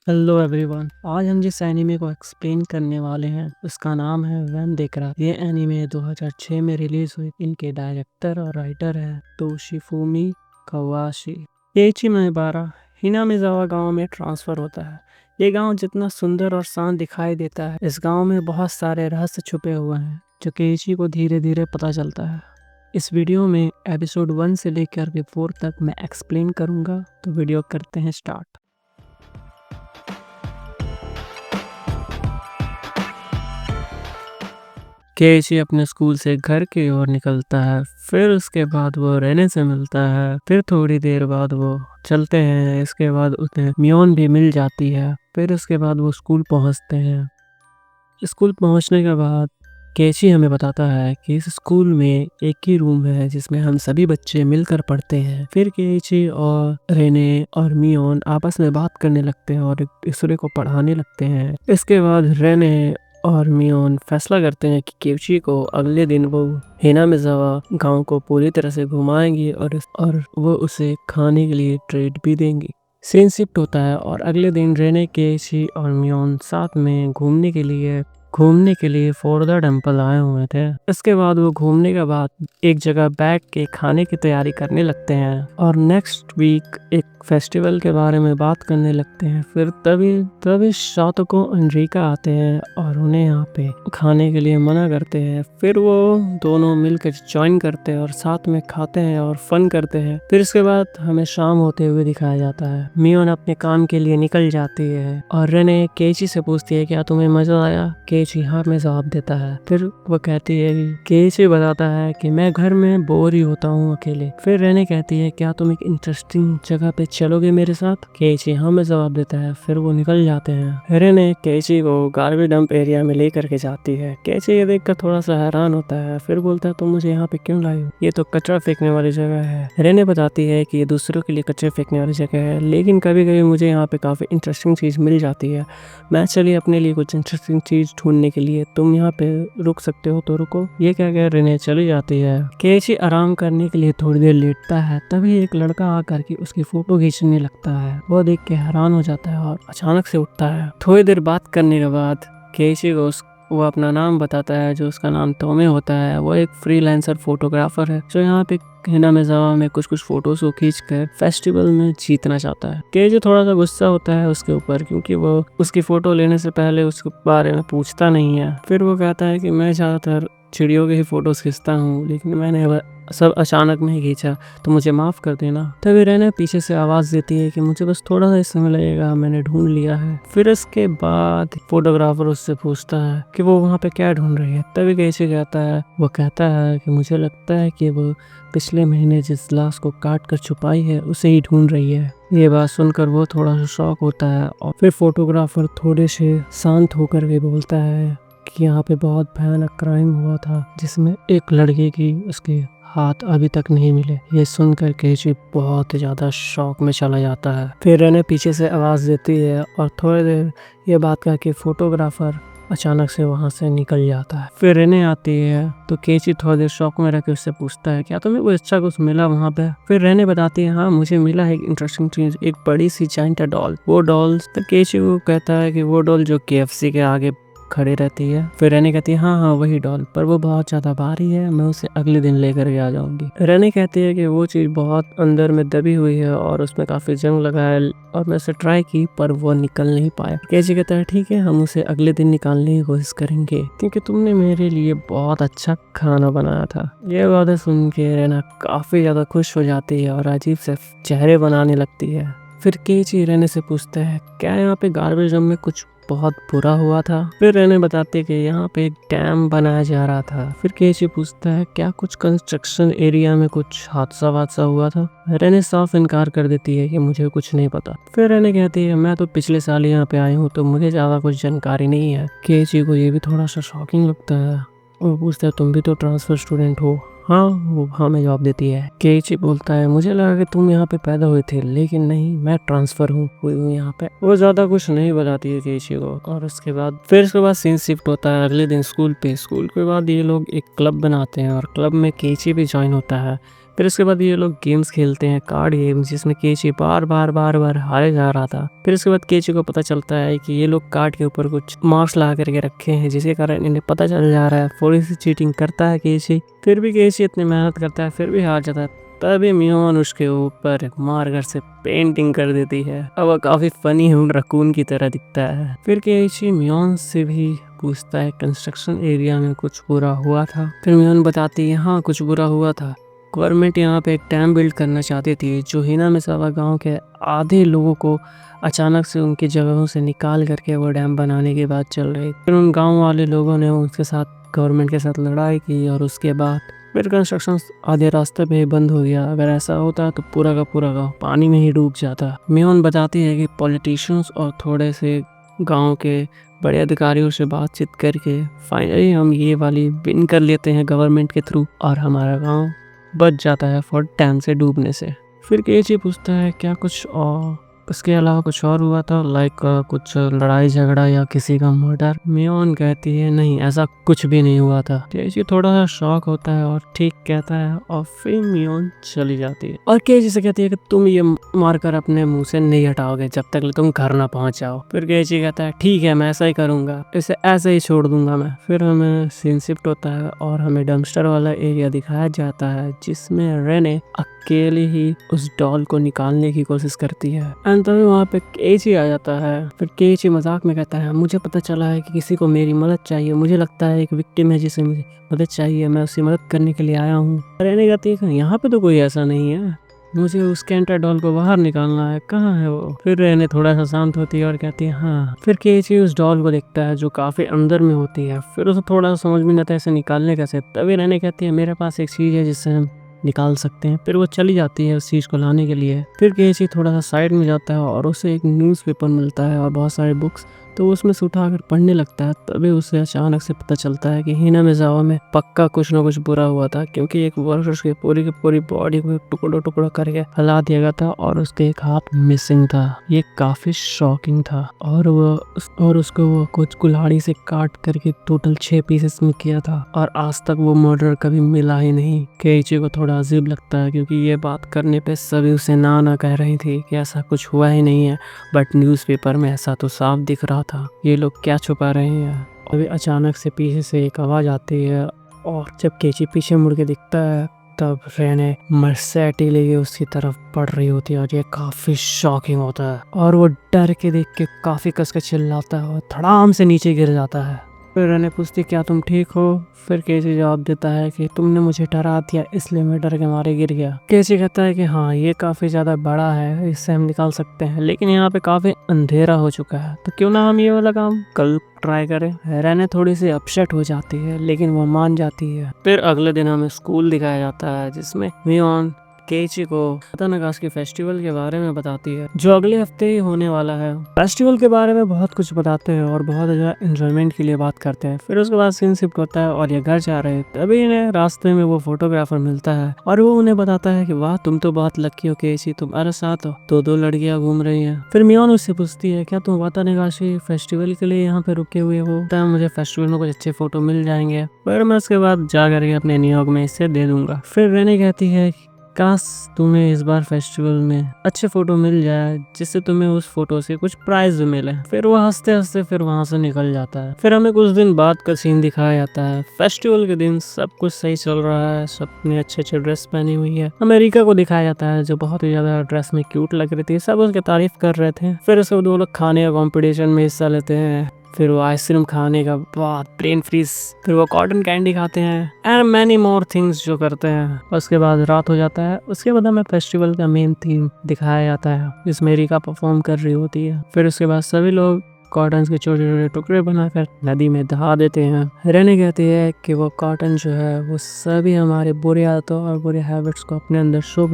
Hello everyone. आज हम जिस एनीमे को एक्सप्लेन करने वाले हैं उसका नाम है व्हेन दे क्राई। ये एनीमे 2006 में रिलीज हुई। इनके डायरेक्टर और राइटर है तोशिफुमी कावाशी। केइची माइबारा हिनामिजावा गांव में ट्रांसफर होता है। ये गांव जितना सुंदर और शांत दिखाई देता है, इस गांव में बहुत सारे रहस्य छुपे हुए हैं जो केइची को धीरे धीरे पता चलता है। इस वीडियो में एपिसोड 1 से लेकर के 4 तक मैं एक्सप्लेन करूंगा, तो वीडियो करते हैं स्टार्ट। केइची अपने स्कूल से घर की ओर निकलता है। फिर उसके बाद वो रेने से मिलता है। फिर थोड़ी देर बाद वो चलते हैं। इसके बाद उन्हें मियोन भी मिल जाती है। फिर उसके बाद वो स्कूल पहुंचते हैं। स्कूल पहुंचने के बाद केइची हमें बताता है कि इस स्कूल में एक ही रूम है जिसमें हम सभी बच्चे मिलकर पढ़ते हैं। फिर केइची और रेने और मियोन आपस में बात करने लगते हैं और एक दूसरे को पढ़ाने लगते हैं। इसके बाद रेने और मियोन फैसला करते हैं कि केइची को अगले दिन वो हिनामिजावा गांव को पूरी तरह से घुमाएंगे और वो उसे खाने के लिए ट्रीट भी देंगी। सीन शिफ्ट होता है और अगले दिन रेने, केइची और मियोन साथ में घूमने के लिए फोर्दा टेम्पल आए हुए थे। इसके बाद वो घूमने के बाद एक जगह बैठ के खाने की तैयारी करने लगते हैं और नेक्स्ट वीक एक फेस्टिवल के बारे में बात करने लगते हैं। फिर तभी शातको एंड्रिका आते हैं और उन्हें यहाँ पे खाने के लिए मना करते हैं। फिर वो दोनों मिलकर ज्वाइन करते हैं और साथ में खाते हैं और फन करते हैं। फिर इसके बाद हमें शाम होते हुए दिखाया जाता है। मियोन अपने काम के लिए निकल जाती है और रेने केइची से पूछती है, क्या तुम्हें मजा आया? केइची हाँ में जवाब देता है। फिर वो कहती है, केइची बताता है कि मैं घर में बोर ही होता हूँ अकेले। फिर रेने कहती है, क्या तुम एक इंटरेस्टिंग जगह पे चलोगे मेरे साथ? केइची हाँ में जवाब देता है। फिर वो निकल जाते हैं। रेने केइची को गार्बेज डंप एरिया में लेकर के जाती है। केइची ये देखकर थोड़ा सा हैरान होता है। फिर बोलता है, तुम मुझे यहाँ पे क्यों लाई हो? ये तो कचरा फेंकने वाली जगह है। रेने बताती है कि ये दूसरों के लिए कचरे फेंकने वाली जगह है, लेकिन कभी कभी मुझे यहाँ पे काफी इंटरेस्टिंग चीज मिल जाती है। मैं चलिए अपने लिए कुछ इंटरेस्टिंग चीज ढूंढने के लिए, तुम यहाँ पे रुक सकते हो तो रुको। ये क्या कह रेने चली जाती है। केइची आराम करने के लिए थोड़ी देर लेटता है। तभी एक लड़का आकर के उसकी फोटो खींचने लगता है। वो देख के हैरान हो जाता है और अचानक से उठता है। थोड़ी देर बात करने के बाद केइची को वो अपना नाम बताता है, जो उसका नाम तोमे होता है। वो एक फ्रीलांसर फोटोग्राफर है जो यहाँ पे हिनामिजावा में कुछ फोटोज को खींच कर फेस्टिवल में जीतना चाहता है। केइची थोड़ा सा गुस्सा होता है उसके ऊपर, क्योंकि वो उसकी फोटो लेने से पहले उसके बारे में पूछता नहीं है। फिर वो कहता है कि मैं ज्यादातर चिड़ियों के ही फोटोज खींचता हूँ, लेकिन मैंने सब अचानक में ही खींचा, तो मुझे माफ कर देना। तभी रेने पीछे से आवाज देती है कि मुझे बस थोड़ा सा समय लगेगा, मैंने ढूंढ लिया है। फिर इसके बाद फोटोग्राफर उससे पूछता है कि वो वहाँ पे क्या ढूंढ रही है। तभी कैसे वो कहता है कि मुझे लगता है कि वो पिछले महीने जिस लाश को काट कर छुपाई है उसे ही ढूंढ रही है। ये बात सुनकर वो थोड़ा सा शॉक होता है और फिर फोटोग्राफर थोड़े से शांत होकर के बोलता है कि यहाँ पे बहुत भयानक क्राइम हुआ था जिसमें एक लड़के की उसके हाथ अभी तक नहीं मिले। ये सुनकर केइची बहुत ज्यादा शॉक में चला जाता है। फिर रेने पीछे से आवाज देती है और थोड़ी देर ये बात करके फोटोग्राफर अचानक से वहां से निकल जाता है। फिर रेने आती है तो केइची थोड़ी देर शॉक में रह के उससे पूछता है, क्या तुम्हें कोई अच्छा कुछ मिला वहां पे? फिर रेने बताती है, हाँ मुझे मिला है एक इंटरेस्टिंग चीज, एक बड़ी सी जाइंट डॉल। वो डॉल तो केइची को कहता है कि वो डॉल जो KFC के आगे खड़ी रहती है। फिर रेने कहती है, हाँ हाँ वही डॉल, पर वो बहुत ज्यादा भारी है, मैं उसे अगले दिन लेकर के आ जाऊंगी। रेने कहती है कि वो चीज बहुत अंदर में दबी हुई है और उसमें काफी जंग लगा है और मैं उसे ट्राई की पर वो निकल नहीं पाया। केइची कहता है, ठीक है हम उसे अगले दिन निकालने की कोशिश करेंगे, क्योंकि तुमने मेरे लिए बहुत अच्छा खाना बनाया था। ये बातें सुन के रेना काफी ज्यादा खुश हो जाती है और अजीब से चेहरे बनाने लगती है। फिर केइची रेने से पूछता है, क्या यहाँ पे गार्बेज डंप में कुछ बहुत बुरा हुआ था? फिर रेने बताते हैं कि यहाँ पे एक डैम बनाया जा रहा था। फिर केइची पूछता है, क्या कुछ कंस्ट्रक्शन एरिया में कुछ हादसा हुआ था? रेने साफ इनकार कर देती है कि मुझे कुछ नहीं पता। फिर रेने कहती है, मैं तो पिछले साल यहाँ पे आई हूँ तो मुझे ज्यादा कुछ जानकारी नहीं है। केइची को ये भी थोड़ा सा शॉकिंग लगता है और पूछता है, तुम भी तो ट्रांसफर स्टूडेंट हो? हाँ वो हाँ में जवाब देती है। केइची बोलता है, मुझे लगा कि तुम यहाँ पे पैदा हुए थे, लेकिन नहीं मैं ट्रांसफर हुई हूँ यहाँ पे। वो ज्यादा कुछ नहीं बताती है केइची को। और उसके बाद सीन शिफ्ट होता है अगले दिन स्कूल पे। स्कूल के बाद ये लोग एक क्लब बनाते हैं और क्लब में केइची भी ज्वाइन होता है। फिर उसके बाद ये लोग गेम्स खेलते हैं, कार्ड गेम्स, जिसमें केची बार बार हारे जा रहा था। फिर उसके बाद केची को पता चलता है कि ये लोग कार्ड के ऊपर कुछ मार्क्स लगा करके रखे हैं, जिसके कारण इन्हें पता चल जा रहा है। थोड़ी सी चीटिंग करता है केची, फिर भी केची इतनी मेहनत करता है, फिर भी हार जाता है। तभी मियोन उसके ऊपर मार्कर से पेंटिंग कर देती है। अब वो काफी फनी रकून की तरह दिखता है। फिर केची मियोन से भी पूछता है कंस्ट्रक्शन एरिया में कुछ बुरा हुआ था। फिर मियोन बताती है हाँ कुछ बुरा हुआ था। गवर्नमेंट यहाँ पे एक डैम बिल्ड करना चाहती थी, जो हिनामिसावा गांव के आधे लोगों को अचानक से उनकी जगहों से निकाल करके वो डैम बनाने की बात चल रही। फिर उन गांव वाले लोगों ने उसके साथ गवर्नमेंट के साथ लड़ाई की और उसके बाद फिर कंस्ट्रक्शन आधे रास्ते पे ही बंद हो गया। अगर ऐसा होता तो पूरा का पूरा गांव पानी में ही डूब जाता। मियोन बताती है कि पॉलिटिशियंस और थोड़े से गांव के बड़े अधिकारियों से बातचीत करके फाइनली हम ये वाली विन कर लेते हैं गवर्नमेंट के थ्रू, और हमारा गांव बच जाता है फॉर डैम से डूबने से। फिर केची पूछता है क्या कुछ और इसके अलावा कुछ और हुआ था, लाइक कुछ लड़ाई झगड़ा या किसी का मर्डर। मियोन कहती है नहीं ऐसा कुछ भी नहीं हुआ था। केची थोड़ा सा शॉक होता है और ठीक कहता है, और फिर मियोन चली जाती है और केची से कहती है कि तुम ये मारकर अपने मुंह से नहीं हटाओगे जब तक तुम घर ना पहुंच जाओ। फिर केची कहता है ठीक है मैं ऐसा ही करूंगा, इसे ऐसे ही छोड़ दूंगा मैं। फिर हमें सीन शिफ्ट होता है और हमें डंपस्टर वाला एरिया दिखाया जाता है, जिसमें रेने अकेले ही उस डॉल को निकालने की कोशिश करती है। एंड तभी वहाँ पे केची आ जाता है। फिर केची मजाक में कहता है मुझे पता चला है कि किसी को मेरी मदद चाहिए, मुझे लगता है एक विक्टिम है जिसे मुझे मदद चाहिए, मैं उसकी मदद करने के लिए आया हूँ। रेने कहती है यहाँ पे तो कोई ऐसा नहीं है, मुझे उस कैंटर डॉल को बाहर निकालना है, कहाँ है वो। फिर रेने थोड़ा सा शांत होती है और कहती है हाँ। फिर केची उस डॉल को देखता है जो काफी अंदर में होती है। फिर उसे थोड़ा सा समझ में नहीं आता इसे निकालने कैसे। तभी रेने कहती है मेरे पास एक चीज है जिससे हम निकाल सकते हैं। फिर वो चली जाती है उस चीज को लाने के लिए। फिर केची थोड़ा सा साइड में जाता है और उसे एक न्यूज़पेपर मिलता है और बहुत सारे बुक्स, तो उसमें से उठाकर पढ़ने लगता है। तभी उसे अचानक से पता चलता है कि हिनामिसावा में पक्का कुछ ना कुछ बुरा हुआ था, क्योंकि एक वर्कर्स की पूरी बॉडी को टुकड़ों करके हिला दिया गया था और उसके एक हाथ मिसिंग था। ये काफी शॉकिंग था और उसको वो कुछ कुल्हाड़ी से काट करके टोटल 6 पीसेस में किया था, और आज तक वो मर्डर कभी मिला ही नहीं। केची को थोड़ा अजीब लगता है क्योंकि ये बात करने पे सभी उसे ना कह रही थी कि ऐसा कुछ हुआ ही नहीं है, बट न्यूज़पेपर में ऐसा तो साफ दिख रहा था, ये लोग क्या छुपा रहे हैं। अभी अचानक से पीछे से एक आवाज आती है और जब केची पीछे मुड़ के दिखता है तब रेने मर्सेटी लेके उसकी तरफ बढ़ रही होती है, और ये काफी शॉकिंग होता है और वो डर के देख के काफी कस के चिल्लाता है और धड़ाम से नीचे गिर जाता है। फिर रेने पूछती क्या तुम ठीक हो। फिर केची जवाब देता है कि तुमने मुझे डरा दिया इसलिए मैं डर के मारे गिर गया। केची कहता है कि हाँ ये काफी ज्यादा बड़ा है, इससे हम निकाल सकते हैं, लेकिन यहाँ पे काफी अंधेरा हो चुका है, तो क्यों ना हम ये वाला काम कल ट्राई करें। रेने थोड़ी सी अपसेट हो जाती है लेकिन वो मान जाती है। फिर अगले दिन हमें स्कूल दिखाया जाता है, जिसमें मियोन केची को वातानागास के फेस्टिवल के बारे में बताती है, जो अगले हफ्ते ही होने वाला है। फेस्टिवल के बारे में बहुत कुछ बताते हैं और बहुत ज्यादा एंजॉयमेंट के लिए बात करते हैं। फिर उसके बाद सीन शिफ्ट होता है और ये घर जा रहे हैं। तभी इन्हें रास्ते में वो फोटोग्राफर मिलता है और वो उन्हें बताता है कि वाह तुम तो बहुत लकी हो केची, तुम्हारे साथ तो 2 लड़कियां घूम रही हैं। फिर मियोन उससे पूछती है क्या तुम वातानागाशी फेस्टिवल के लिए यहाँ पे रुके हुए हो, तब मुझे फेस्टिवल में कुछ अच्छे फोटो मिल जाएंगे, पर मैं उसके बाद जा करके अपने न्यूयॉर्क में इसे दे दूंगा। फिर रेने कहती है काश तुम्हें इस बार फेस्टिवल में अच्छे फोटो मिल जाए जिससे तुम्हें उस फोटो से कुछ प्राइज भी मिले। फिर वो हंसते हंसते फिर वहां से निकल जाता है। फिर हमें कुछ दिन बाद का सीन दिखाया जाता है। फेस्टिवल के दिन सब कुछ सही चल रहा है, सबने अच्छे ड्रेस पहनी हुई है। अमेरिका को दिखाया जाता है जो बहुत ही ज्यादा ड्रेस में क्यूट लग रही थी, सब उसकी तारीफ कर रहे थे। फिर उसके बाद वो लोग खाने का कॉम्पिटिशन में हिस्सा लेते हैं। फिर वो आइसक्रीम खाने का बाद ब्रेन फ्रीज, फिर वो कॉटन कैंडी खाते हैं एंड मैनी मोर थिंग्स जो करते हैं। उसके बाद रात हो जाता है। उसके बाद हमें फेस्टिवल का मेन थीम दिखाया जाता है जिसमें रिका परफॉर्म कर रही होती है। फिर उसके बाद सभी लोग कॉटन के छोटे छोटे टुकड़े बनाकर नदी में दहा देते हैं। रेने कहती है कि वो कॉटन जो है वो सभी हमारे बुरी आदतों और बुरे हैबिट्स को अपने अंदर सोख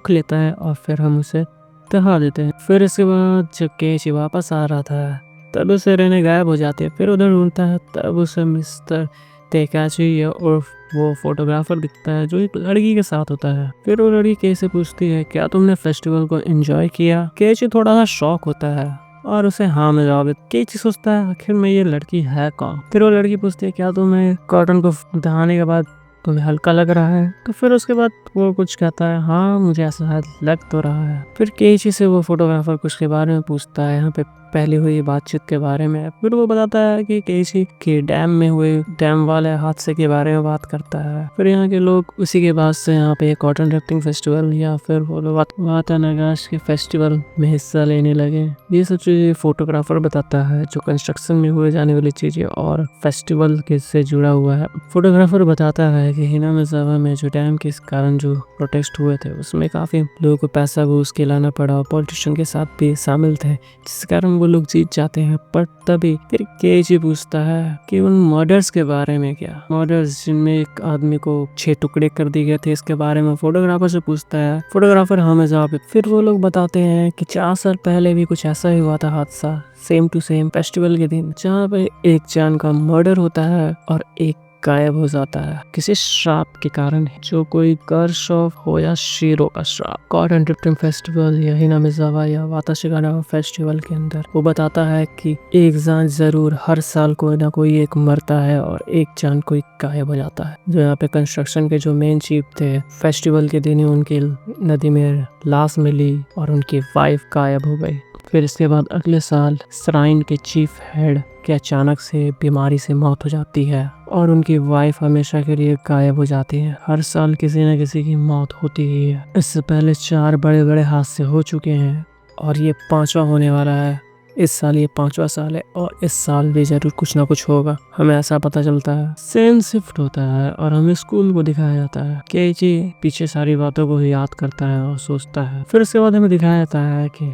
लेता है और फिर हम उसे दहा देते हैं। फिर इसके बाद जब केची वापस आ रहा था तब उसे रेने गायब हो जाती है। फिर उधर ढूंढता है, तब उसे मिस्टर तेकाची और वो फोटोग्राफर दिखता है जो एक लड़की के साथ होता है। फिर वो लड़की केची से पूछती है क्या तुमने फेस्टिवल को एंजॉय किया। केची थोड़ा सा शॉक होता है और उसे हाँ में जवाब देता है। केची सोचता है आखिर में ये लड़की है कौन। फिर वो लड़की पूछती है क्या तुम्हें कॉटन को दहाने के बाद तुम्हें हल्का लग रहा है? तो फिर उसके बाद वो कुछ कहता है, हाँ मुझे ऐसा लग तो रहा है। फिर केइची से वो फोटोग्राफर कुछ के बारे में पूछता है, यहाँ पे पहले हुई बातचीत के बारे में। फिर वो बताता है कि केइची के डैम में हुए डैम वाले हादसे के बारे में बात करता है। फिर यहाँ के लोग उसी के बाद से यहाँ पे कॉटन राफ्टिंग फेस्टिवल या फिर वो लोग वाटानागाश के फेस्टिवल में हिस्सा लेने लगे। ये सब चीजें फोटोग्राफर बताता है, जो कंस्ट्रक्शन में हुए जाने वाली चीजें और फेस्टिवल के से जुड़ा हुआ है। फोटोग्राफर बताता है कि हिनामिजावा में जो डैम के कारण जो प्रोटेस्ट हुए थे उसमें काफी लोगों को पैसा घूस के लाना पड़ा और पॉलिटिशियन के साथ भी शामिल थे, जिस कारण वो लोग जीत जाते हैं। पर तभी फिर केइची पूछता है कि उन मर्डर्स के बारे में क्या, मर्डर्स जिनमें एक आदमी को 6 टुकड़े कर दिए गए थे, इसके बारे में फोटोग्राफर से पूछता है। फोटोग्राफर हमें जवाब फिर वो लोग बताते हैं कि 4 साल पहले भी कुछ ऐसा ही हुआ था हादसा, सेम टू सेम फेस्टिवल के दिन, जहाँ पे एक जान का मर्डर होता है और एक गायब हो जाता है किसी श्राप के कारण, जो कोई कर्स ऑफ हो या शेरों का श्राप। कॉटन राफ्टिंग फेस्टिवल या हिनामिजावा या वाताशिगावा फेस्टिवल के अंदर वो बताता है कि एक जान जरूर हर साल कोई ना कोई एक मरता है और एक जान कोई गायब हो जाता है। जो यहाँ पे कंस्ट्रक्शन के जो मेन चीफ थे, फेस्टिवल के दिन ही उनकी नदी में लाश मिली और उनकी वाइफ गायब हो गई। फिर इसके बाद अगले साल श्राइन के चीफ हेड के अचानक से बीमारी से मौत हो जाती है और उनकी वाइफ हमेशा के लिए गायब हो जाती है। हर साल किसी न किसी की मौत होती ही है। इससे पहले 4 बड़े बड़े हादसे हो चुके हैं और ये 5वां होने वाला है। इस साल ये 5वां साल है और इस साल भी जरूर कुछ ना कुछ होगा, हमें ऐसा पता चलता है। सीन शिफ्ट होता है और हमें स्कूल को दिखाया जाता है। केइची पीछे सारी बातों को याद करता है और सोचता है। फिर उसके बाद हमें दिखाया जाता है कि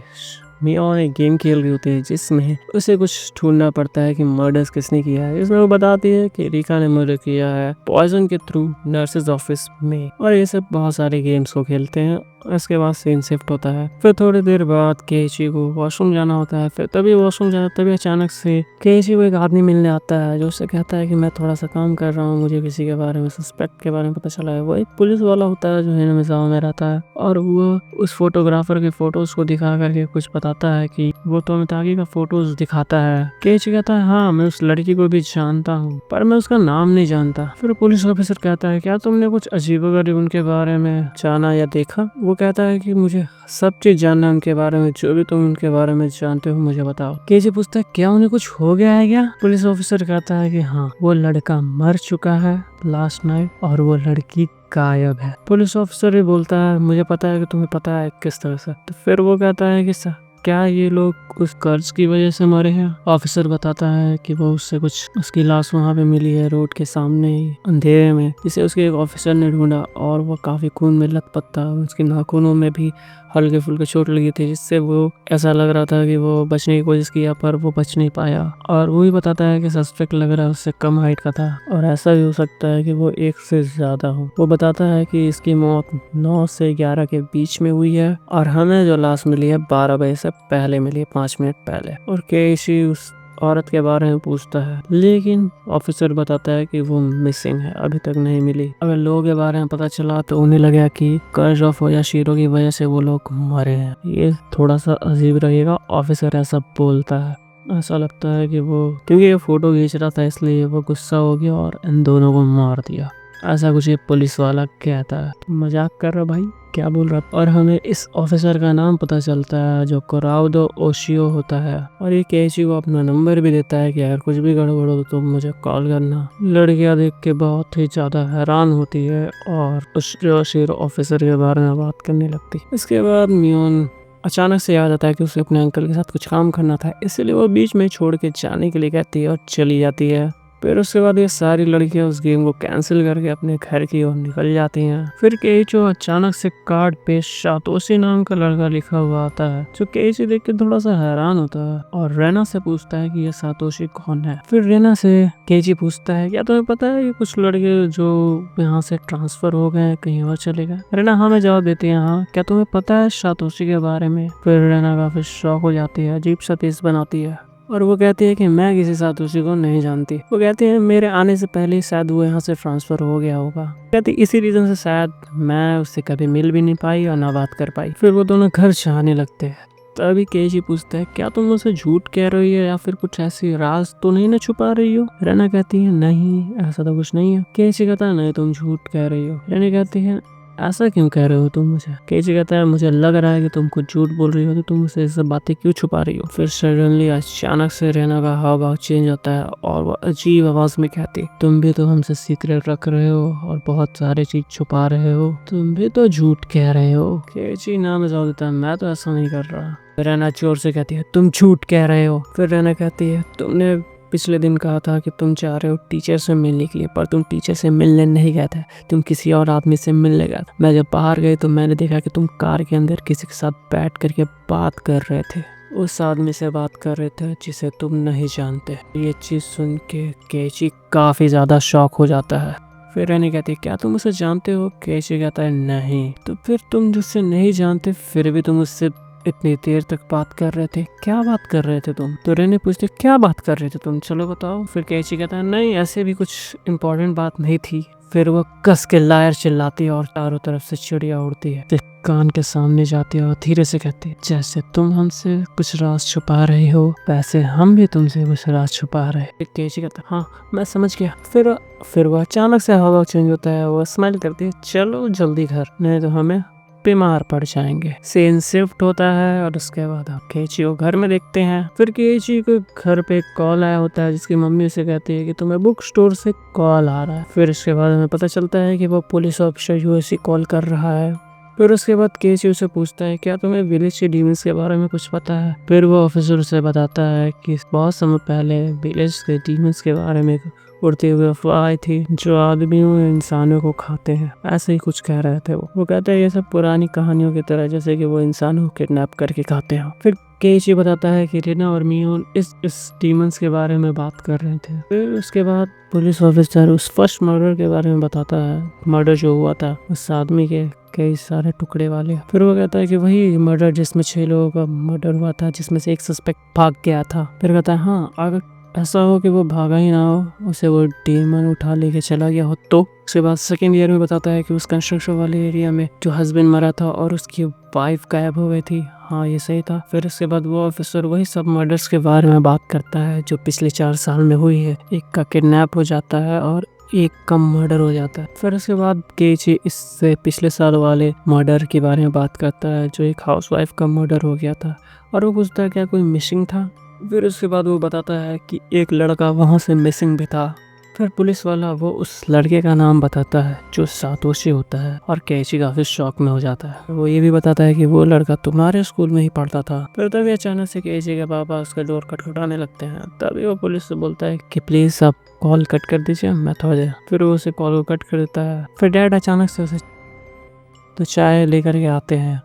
मियोन एक गेम खेल रही होती है जिसमें उसे कुछ ढूंढना पड़ता है कि मर्डर्स किसने किया है। इसमें वो बताती है कि रिका ने मर्डर किया है पॉइजन के थ्रू नर्सेज ऑफिस में, और ये सब बहुत सारे गेम्स को खेलते हैं। इसके बाद सीन शिफ्ट होता है। फिर थोड़ी देर बाद केइची को वॉशरूम जाना होता है। फिर तभी वॉशरूम जाना, तभी अचानक से केइची को एक आदमी मिलने आता है जो उससे कहता है कि मैं थोड़ा सा काम कर रहा हूँ, मुझे किसी के बारे में सस्पेक्ट के बारे में पता चला है। वो एक पुलिस वाला होता है जो हिनामिजावा में रहता है और वो उस फोटोग्राफर के फोटोज को दिखा करके कुछ बताता है कि वो तोमिताकी का फोटोज दिखाता है। केइची कहता है, हाँ मैं उस लड़की को भी जानता हूँ पर मैं उसका नाम नहीं जानता। फिर पुलिस ऑफिसर कहता है, क्या तुमने कुछ अजीबोगरीब उनके बारे में जाना या देखा? वो कहता है कि मुझे सब चीज जानना है उनके बारे में, जो भी तुम उनके बारे में जानते हो मुझे बताओ। केइची पूछता है, क्या उन्हें कुछ हो गया है क्या? पुलिस ऑफिसर कहता है कि हाँ, वो लड़का मर चुका है लास्ट नाइट और वो लड़की गायब है। पुलिस ऑफिसर भी बोलता है, मुझे पता है कि तुम्हें पता है किस तरह से। तो फिर वो कहता है कि क्या ये लोग उस कर्ज की वजह से मरे हैं? ऑफिसर बताता है कि वो उससे कुछ, उसकी लाश वहाँ पे मिली है रोड के सामने ही अंधेरे में, जिसे उसके एक ऑफिसर ने ढूंढा और वो काफी खून में लथपथ था। उसके नाखूनों में भी हल्के फुल्के चोट लगी थी, जिससे वो ऐसा लग रहा था कि वो बचने की कोशिश किया पर वो बच नहीं पाया। और वो भी बताता है कि सस्पेक्ट लग रहा है उससे कम हाइट का था और ऐसा भी हो सकता है कि वो 1 से ज्यादा हो। वो बताता है कि इसकी मौत 9 से 11 के बीच में हुई है और हमें जो लाश मिली है 12 बजे से पहले मिली है, 5 मिनट पहले। और केइची उस औरत के बारे में पूछता है, लेकिन ऑफिसर बताता है कि वो मिसिंग है, अभी तक नहीं मिली। अगर लोगों के बारे में पता चला तो उन्हें लगा कि कर्ज ऑफ या शीरो की वजह से वो लोग मरे हैं। ये थोड़ा सा अजीब रहेगा, ऑफिसर ऐसा बोलता है। ऐसा लगता है कि वो, क्योंकि ये फोटो खींच रहा था इसलिए वो गुस्सा हो गया और इन दोनों को मार दिया, ऐसा कुछ ये पुलिस वाला कहता है। मजाक कर रहा भाई, क्या बोल रहा? और हमें इस ऑफिसर का नाम पता चलता है जो कुराउदो ओशियो होता है और ये केइची को अपना नंबर भी देता है कि अगर कुछ भी गड़बड़ हो तो मुझे कॉल करना। लड़कियां देख के बहुत ही ज्यादा हैरान होती है और उस ऑफिसर के बारे में बात करने लगती। इसके बाद मियोन अचानक से याद आता है कि उसे अपने अंकल के साथ कुछ काम करना था, इसलिए वो बीच में छोड़ के जाने के लिए कहती है और चली जाती है। फिर उसके बाद ये सारी लड़कियां उस गेम को कैंसिल करके अपने घर की ओर निकल जाती हैं। फिर केइचो अचानक से कार्ड पे सातोशी नाम का लड़का लिखा हुआ आता है, जो केइची देख के थोड़ा सा हैरान होता है और रेना से पूछता है कि ये सातोशी कौन है। फिर रेना से केइची पूछता है, क्या तुम्हें पता है कि कुछ लड़के जो यहाँ से ट्रांसफर हो गए कहीं और चले गए? रेना हमें जवाब देती है, हाँ, क्या तुम्हें पता है सातोशी के बारे में? फिर रेना काफी शॉक हो जाती है, अजीब सा तेज बनाती है और वो कहती है कि मैं किसी सातोशी को नहीं जानती। वो कहती है मेरे आने से पहले ही शायद वो यहाँ से ट्रांसफर हो गया होगा। कहती इसी रीजन से शायद मैं उससे कभी मिल भी नहीं पाई और ना बात कर पाई। फिर वो दोनों घर जाने लगते हैं। तभी केजी पूछता है क्या तुम मुझसे झूठ कह रही हो या फिर कुछ ऐसी राज तो नहीं ना छुपा रही हो। रेना कहती है नहीं ऐसा तो कुछ नहीं है। केजी कहता है नहीं तुम झूठ कह रही हो। रेना कहती है ऐसा क्यों कह रहे हो तुम मुझे। केजी कहता है मुझे लग रहा है कि तुम कुछ झूठ बोल रही हो तो तुम मुझसे सब बातें क्यों छुपा रही हो। फिर सडनली अचानक से रेना का हाव भाव चेंज होता है और वो अजीब आवाज में कहती तुम भी तो हमसे सीक्रेट रख रहे हो और बहुत सारे चीज छुपा रहे हो, तुम भी तो झूठ कह रहे हो। केजी ना में जवाब देता है मैं तो ऐसा नहीं कर रहा। रेना जोर से कहती है तुम झूठ कह रहे हो। फिर रेना कहती है तुमने पिछले दिन कहा था कि तुम चाह रहे हो टीचर से मिलने के लिए, पर तुम टीचर से मिलने नहीं गए थे, तुम किसी और आदमी से मिलने गए थे। मैं जब बाहर गई तो मैंने देखा कि तुम कार के अंदर किसी के साथ बैठ करके बात कर रहे थे, उस आदमी से बात कर रहे थे जिसे तुम नहीं जानते। ये चीज सुन के केची काफी ज्यादा शॉक हो जाता है। फिर रेनी कहती है क्या तुम उसे जानते हो। केची कहता है नहीं। तो फिर तुम जिससे नहीं जानते फिर भी तुम उससे इतनी देर तक बात कर रहे थे, क्या बात कर रहे थे तुम। तो रेने पूछते क्या बात कर रहे थे तुम, चलो बताओ। फिर केची कहता है नहीं ऐसे भी कुछ इम्पोर्टेंट बात नहीं थी। फिर वो कस के लायर चिल्लाती है और चारों तरफ से चिड़िया उड़ती है। फिर कान के सामने जाती है और धीरे से कहती है जैसे तुम हमसे कुछ राज छुपा रहे हो वैसे हम भी तुमसे कुछ राज छुपा रहे हैं। केची कहता है हाँ मैं समझ गया। फिर वो अचानक से हवा चेंज होता है, वो स्माइल करती है चलो जल्दी घर, नहीं तो हमें बीमार पड़ जाएंगे। सीन शिफ्ट होता है और उसके बाद आप केची को घर में देखते हैं। फिर केची को घर पे एक कॉल आया होता है जिसकी मम्मी उसे कहती है कि तुम्हें बुक स्टोर से कॉल आ रहा है। फिर इसके बाद हमें पता चलता है कि वो पुलिस ऑफिसर यूएससी कॉल कर रहा है। फिर उसके बाद केसी उसे पूछता है क्या तुम्हें विलेज के डीमंस के बारे में कुछ पता है। फिर वो ऑफिसर उसे बताता है कि बहुत समय पहले विलेज के डीमंस के बारे में उड़ते हुए अफवाह आई थी जो आदमियों या इंसानों को खाते हैं, ऐसे ही कुछ कह रहे थे। वो कहते हैं ये सब पुरानी कहानियों की तरह जैसे कि वो इंसानों को किडनैप करके खाते हैं। फिर केची बताता है कि रेना और मियोन इस डीमंस के बारे में बात कर रहे थे। फिर उसके बाद पुलिस ऑफिसर उस फर्स्ट मर्डर के बारे में बताता है, मर्डर जो हुआ था उस आदमी के कई सारे टुकड़े वाले। फिर वो कहता है कि वही मर्डर जिसमें 6 लोगों का मर्डर हुआ था जिसमें से एक सस्पेक्ट भाग गया था। फिर कहता है हाँ अगर ऐसा हो कि वो भागा ही ना हो, उसे वो डीमन उठा लेके चला गया हो तो। उसके बाद सेकेंड ईयर में बताता है कि उस कंस्ट्रक्शन वाले एरिया में जो हस्बैंड मरा था और उसकी वाइफ गायब हो गई थी, हाँ ये सही था। फिर उसके बाद वो ऑफिसर वही सब मर्डर्स के बारे में बात करता है जो पिछले 4 साल में हुई है। एक का किडनैप हो जाता है और एक कम मर्डर हो जाता है। फिर उसके बाद केची इससे पिछले साल वाले मर्डर के बारे में बात करता है जो एक हाउसवाइफ का मर्डर हो गया था और वो पूछता है क्या कोई मिसिंग था। फिर उसके बाद वो बताता है कि एक लड़का वहाँ से मिसिंग भी था। फिर पुलिस वाला वो उस लड़के का नाम बताता है जो सातोशी होता है और केची काफी शॉक में हो जाता है। वो ये भी बताता है कि वो लड़का तुम्हारे स्कूल में ही पढ़ता था। फिर तभी अचानक से केची के पापा उसका डोर खटखटाने लगते हैं। तभी वो पुलिस से बोलता है कि प्लीज आप कॉल कट कर दीजिए, मैं थोड़ा देर। फिर वो उसे कॉल को कट कर देता है। फिर डैड अचानक से उसे तो चाय लेकर के आते हैं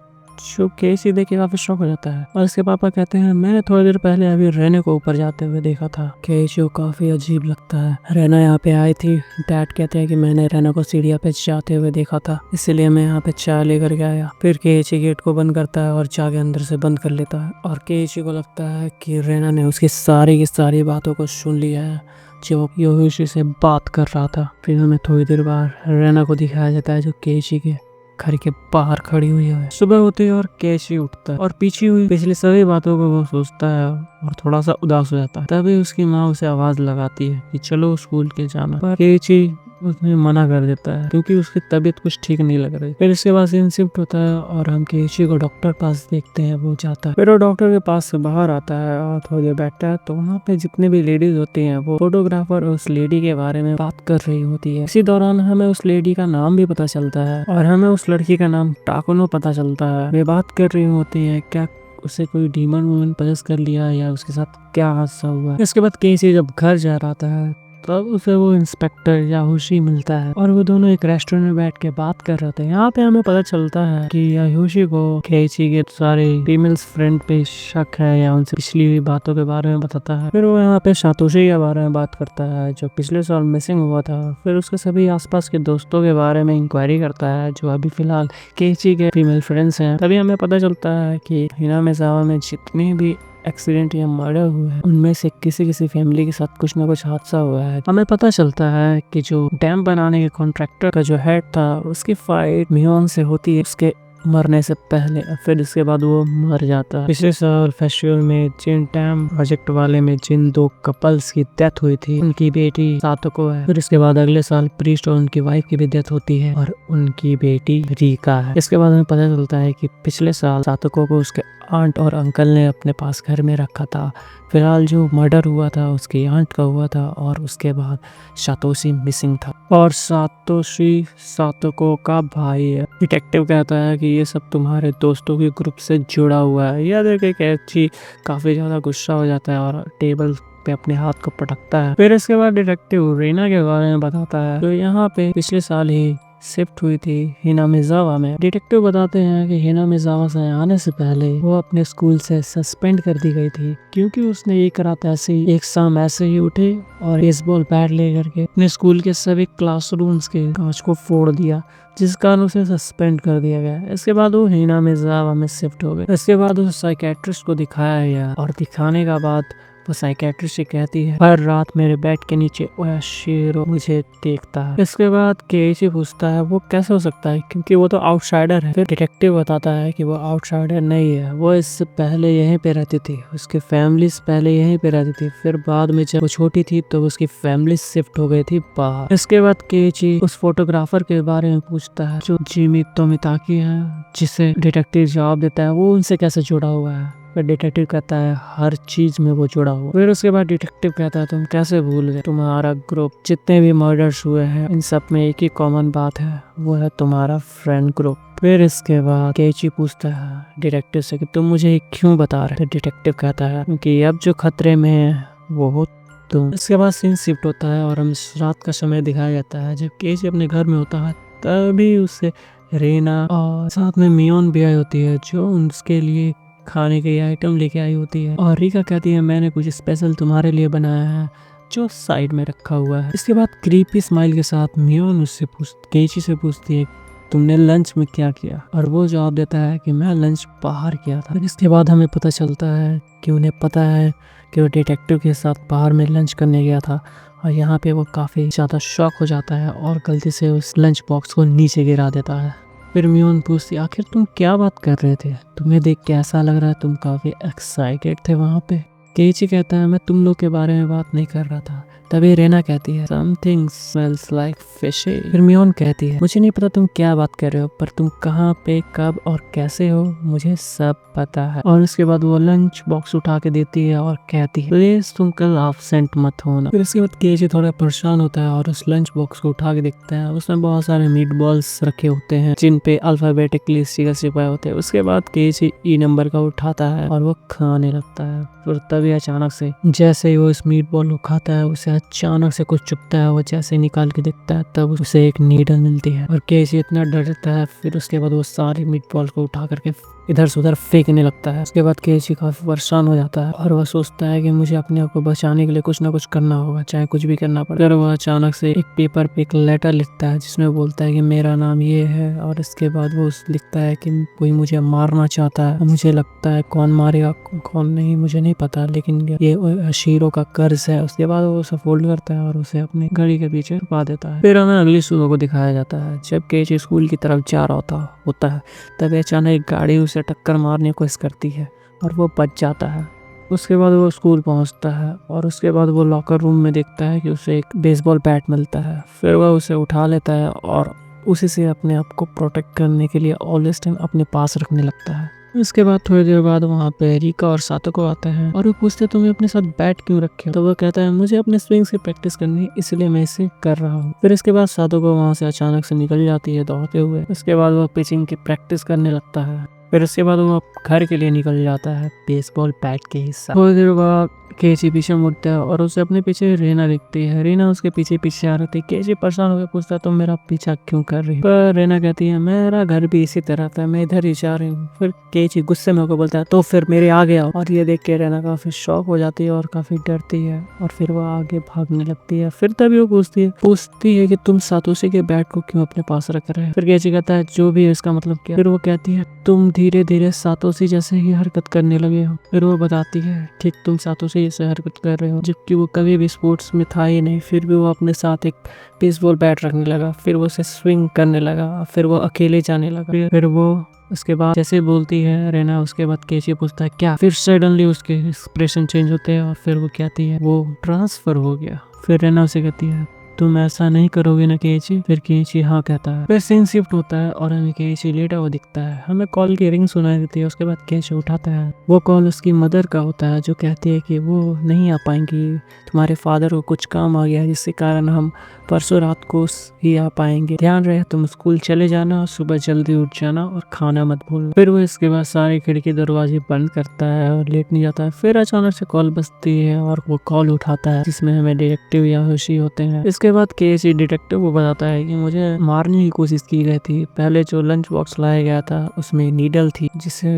जो केसी देख के काफी शॉक हो जाता है और उसके पापा कहते हैं मैंने थोड़ी देर पहले अभी रेने को ऊपर जाते हुए देखा था। केसी को काफी अजीब लगता है, रेना यहाँ पे आई थी। डैड कहते हैं कि मैंने रेना को सीढ़िया पे जाते हुए देखा था इसलिए मैं यहाँ पे चाय लेकर के आया। फिर केसी गेट को बंद करता है और जाके अंदर से बंद कर लेता है और केसी को लगता है कि रेना ने उसकी सारी की सारी बातों को सुन लिया है जो योशी से बात कर रहा था। फिर हमें थोड़ी देर बाद रेना को दिखाया जाता है जो केसी के घर के बाहर खड़ी हुई है। सुबह होते ही और केची उठता है और पीछे हुई पिछली सभी बातों को वो सोचता है और थोड़ा सा उदास हो जाता है। तभी उसकी माँ उसे आवाज लगाती है कि चलो स्कूल के जाना, पर केची उसने मना कर देता है क्योंकि उसकी तबीयत कुछ ठीक नहीं लग रही। फिर इसके बाद सीन शिफ्ट होता है और हम केची को डॉक्टर पास देखते हैं। वो जाता है, फिर वो डॉक्टर के पास से बाहर आता है और थोड़ी देर बैठता है तो वहाँ पे जितने भी लेडीज होती हैं वो फोटोग्राफर उस लेडी के बारे में बात कर रही होती है। इसी दौरान हमें उस लेडी का नाम भी पता चलता है और हमें उस लड़की का नाम टाकुनो पता चलता है। वे बात कर रही होती है क्या उसे कोई डीमन वूमन पजेस कर लिया या उसके साथ क्या हादसा हुआ। इसके बाद केसी जब घर जा रहा है तब उसे वो इंस्पेक्टर याहोशी मिलता है और वो दोनों एक रेस्टोरेंट में बैठ के बात कर रहे थे। यहाँ पे हमें पता चलता है कि याहोशी को केची के सारे फीमेल्स फ्रेंड पे शक है या उनसे पिछली हुई बातों के बारे में बताता है। फिर वो यहाँ पे सातोशी के बारे में बात करता है जो पिछले साल मिसिंग हुआ था। फिर उसके सभी आसपास के दोस्तों के बारे में इंक्वायरी करता है जो अभी फिलहाल केची के फीमेल फ्रेंड्स हैं। तभी हमें पता चलता है कि हिनामेजावा में जितने भी एक्सीडेंट या मर्डर हुआ है उनमें से किसी फैमिली के साथ कुछ ना कुछ हादसा हुआ है। हमें पता चलता है कि जो डैम बनाने के कॉन्ट्रैक्टर का जो हेड था उसकी फाइट मियोन से होती है उसके मरने से पहले, फिर इसके बाद वो मर जाता है। पिछले साल फेस्टिवल में जिन टैम प्रोजेक्ट वाले में जिन 2 कपल्स की डेथ हुई थी, उनकी बेटी सातोको है। फिर इसके बाद अगले साल प्रीस्ट और उनकी वाइफ की भी डेथ होती है और उनकी बेटी रीका है। इसके बाद हमें पता चलता है कि पिछले साल सातोको को उसके आंट और अंकल ने अपने पास घर में रखा था। फिलहाल जो मर्डर हुआ था उसकी आंट का हुआ था और उसके बाद सातोशी मिसिंग था और सातोशी सातोको का भाई है। डिटेक्टिव कहता है कि ये सब तुम्हारे दोस्तों के ग्रुप से जुड़ा हुआ है। यह देख के कैची काफी ज्यादा गुस्सा हो जाता है और टेबल पे अपने हाथ को पटकता है। फिर इसके बाद डिटेक्टिव रीना के बारे में बताता है जो यहाँ पे पिछले साल ही शिफ्ट हुई थी हिनामिजावा में। डिटेक्टिव बताते हैं कि हिनामिजावा से आने से पहले वो अपने स्कूल से सस्पेंड कर दी गई थी क्योंकि उसने एक रात ऐसे ही एक शाम ऐसे ही उठे और बेसबॉल बैट लेकर के अपने स्कूल के सभी क्लासरूम्स के कांच को फोड़ दिया, जिस कारण उसे सस्पेंड कर दिया गया। इसके बाद वो हिनामिजावा में शिफ्ट हो गए। इसके बाद उस साइकेट्रिस्ट को दिखाया गया और दिखाने का बाद वो साइकेट्रिस्ट से कहती है हर रात मेरे बेड के नीचे ओयाशिरो मुझे देखता है। इसके बाद केइची पूछता है वो कैसे हो सकता है क्योंकि वो तो आउटसाइडर है। फिर डिटेक्टिव बताता है कि वो आउटसाइडर नहीं है, वो इससे पहले यहीं पे रहती थी, उसकी फैमिली पहले यहीं पे रहती थी। फिर बाद में जब वो छोटी थी तो उसकी फैमिली शिफ्ट हो गई थी बाहर। इसके बाद केइची उस फोटोग्राफर के बारे में पूछता है जो जिमी तोमिताकी है, जिसे डिटेक्टिव जवाब देता है वो उनसे कैसे जुड़ा हुआ है। फिर डिटेक्टिव कहता है हर चीज में वो जुड़ा हुआ। फिर उसके बाद डिटेक्टिव कहता है तुम कैसे भूल गए, तुम्हारा ग्रुप जितने भी मर्डर्स हुए हैं इन सब में एक ही कॉमन बात है, वो है तुम्हारा फ्रेंड ग्रुप। फिर इसके बाद केइची पूछता है डिटेक्टिव से कि तुम मुझे क्यों बता रहे। तो डिटेक्टिव कहता है क्योंकि अब जो खतरे में है वो हो तुम। इसके बाद सीन शिफ्ट होता है और हम रात का समय दिखाया जाता है। जब केइची अपने घर में होता है तभी उससे रीना और साथ में मियोन भी आई होती है जो उसके लिए खाने के आइटम लेके आई होती है और रीका कहती है मैंने कुछ स्पेशल तुम्हारे लिए बनाया है जो साइड में रखा हुआ है। इसके बाद क्रीपी स्माइल के साथ मियोन उससे केइची से पूछती है तुमने लंच में क्या किया, और वो जवाब देता है कि मैं लंच बाहर किया था। इसके बाद हमें पता चलता है कि उन्हें पता है कि वो डिटेक्टिव के साथ बाहर में लंच करने गया था और यहाँ पे वो काफी ज्यादा शॉक हो जाता है और गलती से उस लंच बॉक्स को नीचे गिरा देता है। फिर मियोन पूछती आखिर तुम क्या बात कर रहे थे, तुम्हें देख के ऐसा लग रहा है तुम काफी एक्साइटेड थे वहाँ पे। केइची कहता है मैं तुम लोग के बारे में बात नहीं कर रहा था। तभी रेना कहती है समथिंग स्मेल्स लाइक फिशी। फिर मियोन कहती है मुझे नहीं पता तुम क्या बात कर रहे हो, पर तुम कहाँ पे कब और कैसे हो मुझे सब पता है। और उसके बाद वो लंच बॉक्स उठा के देती है और कहती है प्लीज तुम कल एब्सेंट मत होना। फिर इसके बाद केइची थोड़ा परेशान होता है और उस लंच बॉक्स को उठा के देखता है, उसमें बहुत सारे मीट बॉल्स रखे होते हैं जिन पे अल्फाबेटिकली स्टिकर छिपाए होते हैं। उसके बाद केइची ई नंबर का उठाता है और वो खाने लगता है। फिर तभी अचानक से जैसे ही वो इस मीट बॉल को खाता है उसे अचानक से कुछ चुभता है। वो जैसे ही निकाल के देखता है तब उसे एक नीडल मिलती है और केइची इतना डरता है। फिर उसके बाद वो सारी मीट बॉल को उठा करके इधर से उधर फेंकने लगता है। उसके बाद केइची काफी परेशान हो जाता है और वह सोचता है कि मुझे अपने आप को बचाने के लिए कुछ ना कुछ करना होगा, चाहे कुछ भी करना पड़े। फिर वह अचानक से एक पेपर पे एक लेटर लिखता है जिसमें बोलता है कि मेरा नाम ये है, और इसके बाद वो लिखता है कि कोई मुझे मारना चाहता है। मुझे लगता है कौन मारेगा कौन नहीं मुझे नहीं पता, लेकिन ये शीरो का कर्ज है। उसके बाद वो उसे फोल्ड करता है और उसे अपनी घड़ी के पीछे छुपा देता है। फिर हमें अगली सुबह को दिखाया जाता है जब केइची स्कूल की तरफ जा रहा होता है तभी अचानक एक गाड़ी उसे टक्कर मारने की कोशिश करती है और वो बच जाता है। उसके बाद वो स्कूल पहुंचता है और उसके बाद वो लॉकर रूम में देखता है कि उसे एक बेसबॉल बैट मिलता है। फिर वह उसे उठा लेता है और उसी से अपने आप को प्रोटेक्ट करने के लिए ऑलवेज टाइम अपने पास रखने लगता है। उसके बाद थोड़ी देर बाद वहाँ पे रीका और सातोको आते हैं और वो पूछते हैं तुम्हें अपने साथ बैट क्यों रखे हो। तो वो कहता है मुझे अपने स्विंग्स की प्रैक्टिस करनी है इसलिए मैं इसे कर रहा हूँ। फिर इसके बाद सातोको वहाँ से अचानक से निकल जाती है दौड़ते हुए। उसके बाद वो पिचिंग की प्रैक्टिस करने लगता है। फिर उसके बाद वो घर के लिए निकल जाता है बेसबॉल बैट के हिस्सा। थोड़ी देर बाद केइची पीछे मुड़ता है और उसे अपने पीछे रीना दिखती है। रीना उसके पीछे पीछे आ रही थी। केइची परेशान होकर पूछता है तुम मेरा पीछा क्यों कर रही हो। पर रीना कहती है मेरा घर भी इसी तरह था, मैं इधर ही जा रही हूँ। फिर केइची गुस्से में होकर बोलता है तो फिर मेरे आगे आओ। और ये देख के रीना काफी शॉक हो जाती है और काफी डरती है और फिर वो आगे भागने लगती है। फिर तभी वो पूछती है कि तुम सातोशी के बैट को क्यों अपने पास रख रहे हो। फिर केइची कहता है जो भी है इसका मतलब क्या। फिर वो कहती है तुम धीरे धीरे सातोशी जैसे ही हरकत करने लगे हो। फिर वो बताती है ठीक तुम सातोशी जैसे हरकत कर रहे हो, जबकि वो कभी भी स्पोर्ट्स में था ही नहीं। फिर भी वो अपने साथ एक बेसबॉल बैट रखने लगा, फिर वो उसे स्विंग करने लगा, फिर वो अकेले जाने लगा, फिर वो उसके बाद जैसे बोलती है रेना, उसके बाद केची पूछता है क्या, फिर सडनली उसके एक्सप्रेशन चेंज होते हैं और फिर वो कहती है वो ट्रांसफर हो गया। फिर रेना उसे कहती है तुम ऐसा नहीं करोगे ना केची। फिर केची हाँ कहता है। फिर सीन शिफ्ट होता है और हमें केची लेटा हुआ दिखता है। हमें कॉल की रिंग सुनाई देती है। उसके बाद केची उठाता है। वो कॉल उसकी मदर का होता है जो कहती है कि वो नहीं आ पाएंगी, तुम्हारे फादर को कुछ काम आ गया जिसके कारण हम परसों रात को ही आ पाएंगे। ध्यान रहे तुम स्कूल चले जाना, सुबह जल्दी उठ जाना और खाना मत भूलना। फिर वो इसके बाद सारी खिड़की दरवाजे बंद करता है और लेटने जाता है। फिर अचानक से कॉल बजती है और वो कॉल उठाता है जिसमें हमें डिटेक्टिव याहोशी होते हैं। इसके बाद केसी डिटेक्टिव को बताता है कि मुझे मारने की कोशिश की गई थी। पहले जो लंच बॉक्स लाया गया था उसमें नीडल थी जिससे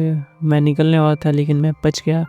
मैं निकलने वाला था लेकिन मैं बच गया।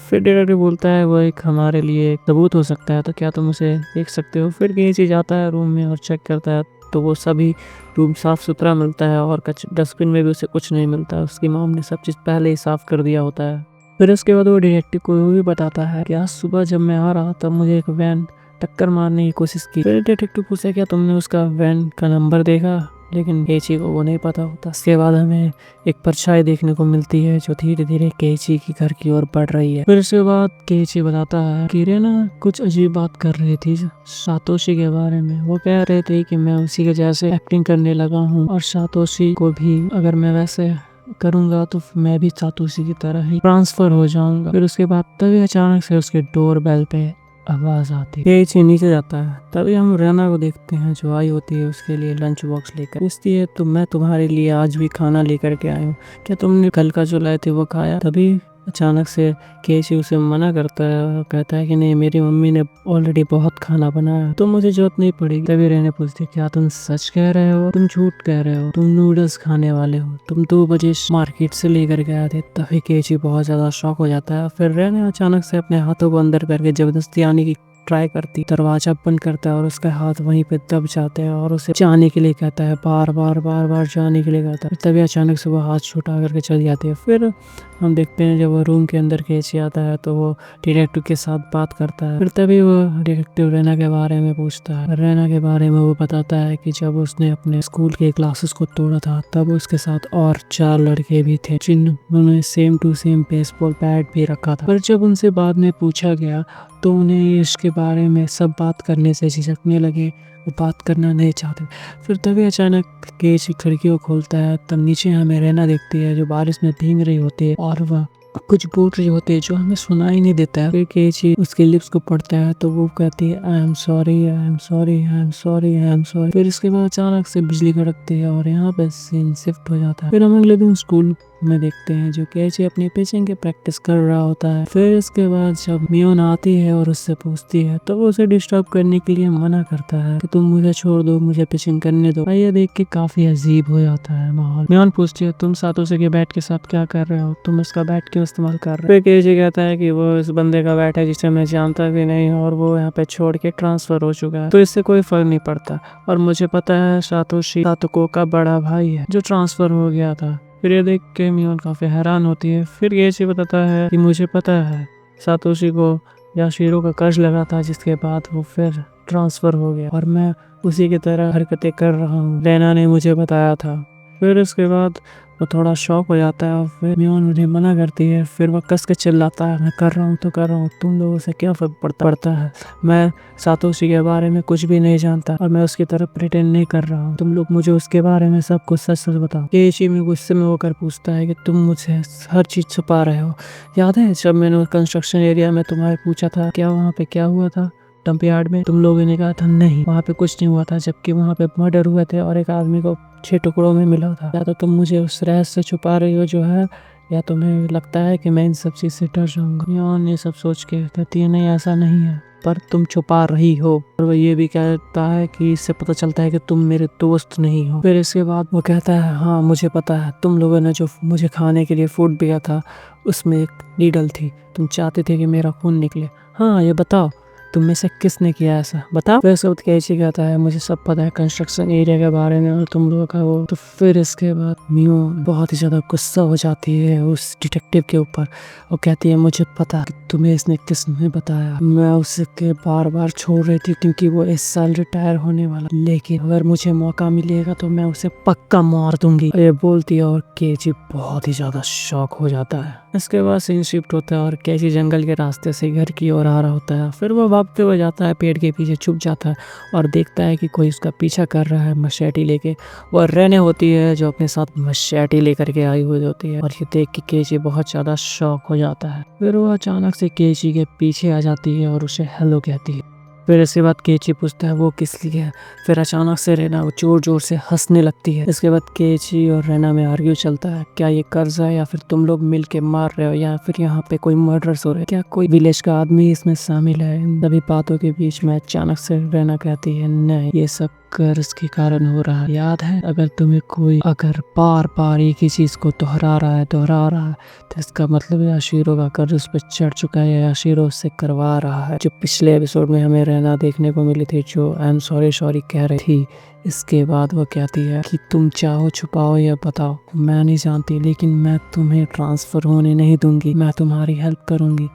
फिर डिटेक्टिव बोलता है वो एक हमारे लिए एक सबूत हो सकता है, तो क्या तुम उसे देख सकते हो। फिर केसी जाता है रूम में और चेक करता है तो वो सभी रूम साफ सुथरा मिलता है और डस्टबिन में भी उसे कुछ नहीं मिलता। उसकी मॉम ने सब चीज़ पहले ही साफ कर दिया होता है। फिर उसके बाद वो डिटेक्टिव को भी बताता है कि आज सुबह जब मैं आ रहा तब मुझे एक वैन टक्कर मारने की कोशिश की। फिर डिटेक्टिव पूछा क्या तुमने उसका वैन का नंबर देखा, लेकिन केची को वो नहीं पता होता। इसके बाद हमें एक परछाई देखने को मिलती है जो धीरे धीरे केची की घर की ओर बढ़ रही है। फिर उसके बाद केची बताता है कि रेना कुछ अजीब बात कर रही थी सातोशी के बारे में। वो कह रहे थे कि मैं उसी के जैसे एक्टिंग करने लगा हूँ और सातोशी को भी अगर मैं वैसे करूंगा तो मैं भी सातोशी की तरह ही ट्रांसफर हो जाऊंगा। फिर उसके बाद तभी अचानक से उसके डोर बेल पे आवाज आती है। केची नीचे जाता है। तभी हम रेना को देखते हैं जो आई होती है उसके लिए लंच बॉक्स लेकर। पूछती है तो मैं तुम्हारे लिए आज भी खाना लेकर के आई हूँ, क्या तुमने कल का जो लाए थे वो खाया। तभी अचानक से केची उसे मना करता है और कहता है कि नहीं, मेरी मम्मी ने ऑलरेडी बहुत खाना बनाया तो मुझे जरूरत नहीं पड़ेगी। तभी रेना पूछती है क्या तुम सच कह रहे हो, तुम झूठ कह रहे हो, तुम नूडल्स खाने वाले हो, तुम 2 बजे मार्केट से लेकर गए थे। तभी केची बहुत ज्यादा शॉक हो जाता है। फिर रेना अचानक से अपने हाथों को अंदर करके जबरदस्ती आने की ट्राई करती, दरवाजा बंद करता है और उसका हाथ वहीं पे दब जाते हैं और उसे जाने के लिए कहता है, बार बार जाने के लिए कहता है। तभी अचानक से वो हाथ छुटा करके चली जाती है। फिर हम देखते हैं जब वो रूम के अंदर केची आता है तो वो डिटेक्टिव के साथ बात करता है। फिर तभी वो डिटेक्टिव रेना के बारे में पूछता है। रेना के बारे में वो बताता है कि जब उसने अपने स्कूल के क्लासेस को तोड़ा था तब उसके साथ और 4 लड़के भी थे जिन्होंने same to same baseball bat भी रखा था। पर जब उनसे बाद में पूछा गया तो उन्हें इसके बारे में सब बात करने से झिझकने लगे, वो बात करना नहीं चाहते। फिर तभी अचानक केची खिड़की को खोलता है। तब नीचे हमें रेना देखती है जो बारिश में भीग रही होती है और वह कुछ बोल रही होती है जो हमें सुनाई नहीं देता है। फिर केची उसके लिप्स को पढ़ता है तो वो कहती है I am sorry, I am sorry, I am sorry, I am sorry. फिर इसके बाद अचानक से बिजली कड़कती है और यहाँ पे सीन शिफ्ट हो जाता है। फिर हम अगले दिन स्कूल में देखते हैं जो केची अपनी पिचिंग की प्रैक्टिस कर रहा होता है। फिर इसके बाद जब मियोन आती है और उससे पूछती है तो वो उसे डिस्टर्ब करने के लिए मना करता है कि तुम मुझे छोड़ दो, मुझे पिचिंग करने दो। ये देख के काफी अजीब हो जाता है माहौल। मियोन पूछती है तुम सातोशी के बैट के साथ क्या कर रहे हो, तुम इसका बैट क्यों इस्तेमाल कर रहे हो। फिर केची कहता है कि वो इस बंदे का बैट है जिसे मैं जानता भी नहीं और वो यहाँ पे छोड़ के ट्रांसफर हो चुका है, तो इससे कोई फर्क नहीं पड़ता। और मुझे पता है सातोशी सातोको का बड़ा भाई है जो ट्रांसफर हो गया था। फिर ये देख के मियोन काफी हैरान होती है। फिर केची बताता है कि मुझे पता है सातोशी को याशिरो का कर्ज लगा था जिसके बाद वो फिर ट्रांसफर हो गया और मैं उसी की तरह हरकतें कर रहा हूँ, रेना ने मुझे बताया था। फिर इसके बाद वो थोड़ा शॉक हो जाता है और फिर मियोन मुझे मना करती है। फिर वो कस के चिल्लाता है मैं कर रहा हूँ तो कर रहा हूँ, तुम लोगों से क्या फर्क पड़ता है, मैं सातोशी के बारे में कुछ भी नहीं जानता और मैं उसकी तरफ प्रिटेंड नहीं कर रहा हूँ, तुम लोग मुझे उसके बारे में सब कुछ सच सच बताओ। केची में गुस्से में होकर पूछता है कि तुम मुझे हर चीज छुपा रहे हो। याद है जब मैंने कंस्ट्रक्शन एरिया में तुम्हारे पूछा था क्या वहाँ पे क्या हुआ था डंप यार्ड में, तुम लोगों ने कहा था नहीं वहाँ पे कुछ नहीं हुआ था, जबकि वहाँ पे मर्डर हुए थे और एक आदमी को 6 टुकड़ों में मिला था। या तो तुम मुझे उस रहस्य से छुपा रही हो जो है, या तुम्हें लगता है कि मैं इन सब चीज से डर जाऊंगा। मियोन ये सब सोच के कहती है नहीं ऐसा नहीं है, पर तुम छुपा रही हो। और वो ये भी कहता है कि इससे पता चलता है कि तुम मेरे दोस्त नहीं हो। फिर इसके बाद वो कहता है हाँ मुझे पता है, तुम लोगों ने जो मुझे खाने के लिए फूड दिया था उसमें एक नीडल थी, तुम चाहते थे कि मेरा खून निकले। हाँ ये बताओ तुम में से किसने किया ऐसा, बता। फिर उसके बाद केची कहता है मुझे सब पता है कंस्ट्रक्शन एरिया के बारे में और तुम लोगों का वो। तो फिर इसके बाद मियो बहुत ही ज्यादा गुस्सा हो जाती है उस डिटेक्टिव के ऊपर और कहती है मुझे पता कि तुम्हें इसने किसने बताया। मैं उसके बार बार छोड़ रही थी क्योंकि वो इस साल रिटायर होने वाला, लेकिन अगर मुझे मौका मिलेगा तो मैं उसे पक्का मार दूंगी, ये बोलती है। और केजी बहुत ही ज्यादा शॉक हो जाता है। इसके बाद सीन शिफ्ट होता है और केजी जंगल के रास्ते से घर की ओर आ रहा होता है। फिर वो भागते हुए जाता है, पेड़ के पीछे छुप जाता है और देखता है कि कोई उसका पीछा कर रहा है मशेटी लेके। वो रेने होती है जो अपने साथ मशेटी लेकर के आई हुई होती है और ये देख के केजी बहुत ज्यादा शॉक हो जाता है। फिर वो अचानक से केजी के पीछे आ जाती है और उसे हेलो कहती है। फिर इसके बाद केची पूछता है वो किस लिए है। फिर अचानक से रेना जोर जोर से हंसने लगती है। इसके बाद केची और रेना में आर्ग्यू चलता है, क्या ये कर्ज है या फिर तुम लोग मिल के मार रहे हो या फिर यहाँ पे कोई मर्डर्स हो रहे हैं, क्या कोई विलेज का आदमी इसमें शामिल है। इन सभी बातों के बीच में अचानक से रेना कहती है नहीं, ये सब कर्ज के कारण हो रहा है। याद है अगर तुम्हें कोई अगर बार बार एक ही चीज को दोहरा रहा है तो इसका मतलब याशीरो का कर्ज उस पर चढ़ चुका है, याशीरो उससे करवा रहा है। जो पिछले एपिसोड में हमें रहना देखने को मिली थी जो आई एम सॉरी कह रही थी। इसके बाद वो कहती है कि तुम चाहो छुपाओ या बताओ, मैं नहीं जानती, लेकिन मैं तुम्हें ट्रांसफर होने नहीं दूंगी, मैं तुम्हारी हेल्प करूंगी।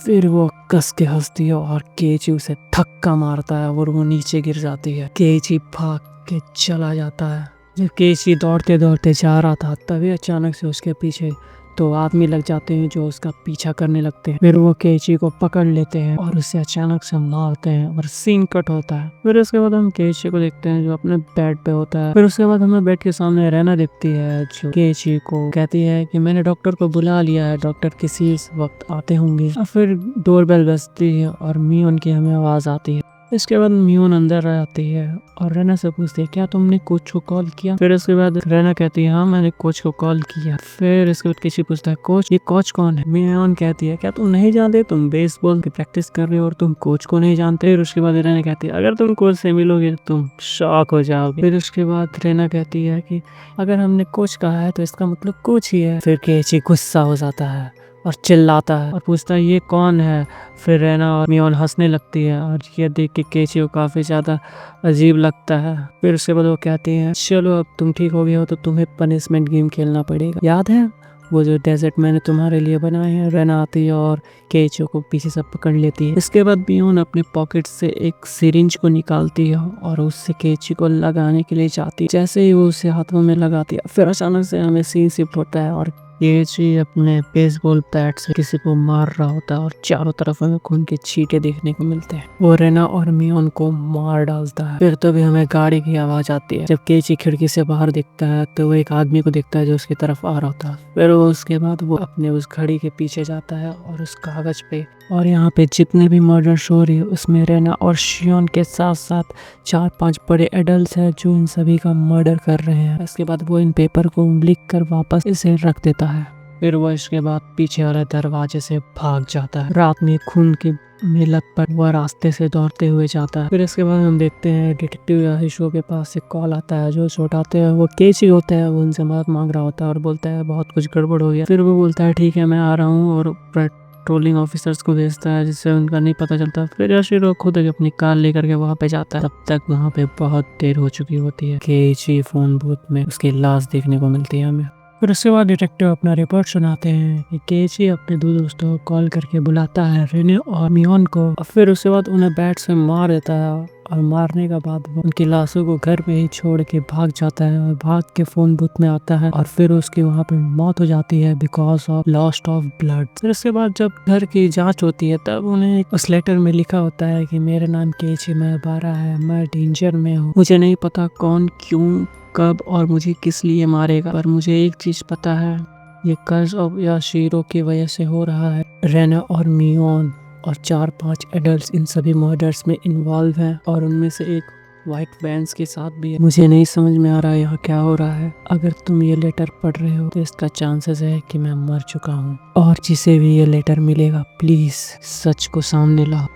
फिर वो कस के हंसती है और केची उसे धक्का मारता है और वो नीचे गिर जाती है। केची भाग के चला जाता है। जब केची दौड़ते दौड़ते जा रहा था तभी अचानक से उसके पीछे तो आदमी लग जाते हैं जो उसका पीछा करने लगते हैं। फिर वो केची को पकड़ लेते हैं और उसे अचानक से मारते हैं और सीन कट होता है। फिर उसके बाद हम केची को देखते हैं जो अपने बेड पे होता है। फिर उसके बाद हमें बेड के सामने रहना दिखती है जो केची को कहती है कि मैंने डॉक्टर को बुला लिया है, डॉक्टर किसी वक्त आते होंगे। और फिर डोरबेल बजती है और मियोन की हमें आवाज आती है। इसके बाद मियोन अंदर आती है और रेना से पूछती है क्या तुमने कोच को कॉल किया। फिर इसके बाद रेना कहती है हाँ मैंने कोच को कॉल किया। फिर इसके बाद किसी पूछता है कोच, ये कोच कौन है। मियोन कहती है क्या तुम नहीं जानते, तुम बेसबॉल की प्रैक्टिस कर रहे हो और तुम कोच को नहीं जानते। फिर उसके बाद रेना कहती है अगर तुम कोच से मिलोगे तुम शॉक हो जाओगे। फिर उसके बाद रेना कहती है कि अगर हमने कोच कहा है तो इसका मतलब कोच ही है। फिर केची गुस्सा हो जाता है और चिल्लाता है और पूछता है ये कौन है। फिर रेना और मियोन हंसने लगती है और ये देख के केची को काफी ज्यादा अजीब लगता है। फिर उसके बाद वो कहती है चलो अब तुम ठीक हो गए हो तो तुम्हें पनिशमेंट गेम खेलना पड़ेगा, याद है वो जो डेजर्ट मैंने तुम्हारे लिए बनाए हैं। रेना आती है और केची को पीछे से पकड़ लेती है। इसके बाद मियोन अपने पॉकेट से एक सिरिंज को निकालती है और उससे केची को लगाने के लिए जाती है। जैसे ही वो उसे हाथों में लगाती है फिर अचानक से हमें सीन शिफ्ट होता है और केची अपने बेसबॉल बैट से किसी को मार रहा होता है और चारों तरफ हमें खून के छींटे देखने को मिलते हैं। वो रेना और मियोन को मार डालता है। फिर तभी हमें गाड़ी की आवाज आती है। जब केची खिड़की से बाहर दिखता है तो वो एक आदमी को दिखता है जो उसकी तरफ आ रहा होता है। फिर वो उसके बाद वो अपने उस घड़ी के पीछे जाता है और उस कागज पे और यहाँ पे जितने भी मर्डर्स हो रही है उसमें रेना और शियोन के साथ साथ 4-5 बड़े एडल्ट हैं जो इन सभी का मर्डर कर रहे हैं। इसके बाद वो इन पेपर को लिख कर वापस इसे रख देता है। फिर वो इसके बाद पीछे वाले दरवाजे से भाग जाता है। रात में खून की मिलत पर वह रास्ते से दौड़ते हुए जाता है। फिर इसके बाद हम देखते हैं डिटेक्टिव याशीरो के पास एक कॉल आता है जो उठाते हैं वो केची होता है। वो उनसे मदद मांग रहा होता है और बोलता है बहुत कुछ गड़बड़ हो गया। फिर वो बोलता है ठीक है मैं आ रहा हूँ और पेट्रोलिंग ऑफिसर्स को भेजता है जिससे उनका नहीं पता चलता। फिर याशीरो खुद अपनी कार लेकर के वहाँ पे जाता है। तब तक वहाँ पे बहुत देर हो चुकी होती है। केची फोन बूथ में उसकी लाश देखने को मिलती है हमें। फिर उसके बाद डिटेक्टिव अपना रिपोर्ट सुनाते हैं कि केची अपने दो दोस्तों को कॉल करके बुलाता है रेने और मियोन को और फिर उसके बाद उन्हें बैट से मार देता है और मारने के बाद वो उनकी लाशों को घर पे ही छोड़ के भाग जाता है और भाग के फोन बूथ में आता है और फिर उसकी वहाँ पे मौत हो जाती है because of loss of blood. फिर उसके बाद जब घर की जांच होती है तब उन्हें उस लेटर में लिखा होता है कि मेरा नाम केची मैबारा है, मैं डेंजर में हूँ, मुझे नहीं पता कौन क्यों कब और मुझे किस लिए मारेगा, पर मुझे एक चीज पता है ये कर्ज ऑफ याशीरो की वजह से हो रहा है। रेना और मियोन और 4-5 एडल्ट्स इन सभी मर्डर्स में इन्वॉल्व हैं और उनमें से एक व्हाइट वैंस के साथ भी है। मुझे नहीं समझ में आ रहा है यहाँ क्या हो रहा है। अगर तुम ये लेटर पढ़ रहे हो तो इसका चांसेस है कि मैं मर चुका हूँ और जिसे भी ये लेटर मिलेगा प्लीज सच को सामने लाओ।